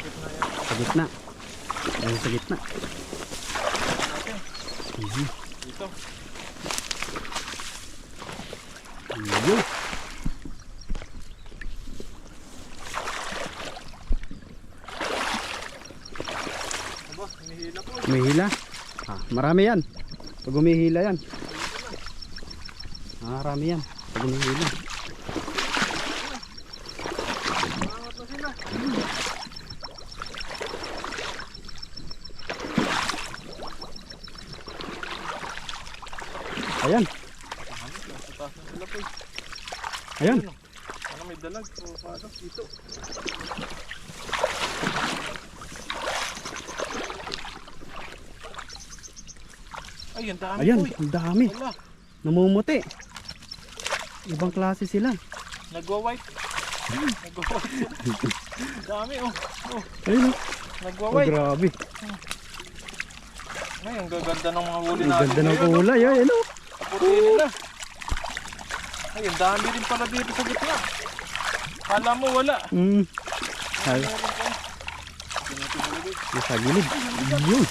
Sa gitna. Ayun sa gitna. Dito. Ayun. Aba, hinihila po. Humihila. Marami yan. Pag humihila yan. Marami yan. Pag humihila. Mangat na sila. Ayan. Nasa taas na sila po. Ayan. Ano may dalag? O paano? Dito. Ay, ang dami Ayan. po. Ang dami. Wala. Namumuti. Ibang klase sila. Nagwa-white. Nagwa-white sila. Dami oh. Oh, Ayun. nagwa-white. Grabe. Ay, ang gaganda ng mga huli Ang natin. ganda ng ngayon, oh. kulay. Ayun. Kaputiin nila. Ay, ang dami rin pala dito sa gitna. Kala mo wala. Ay, Meron pa. Hindi natin nalagay. nasa gilid. Yun.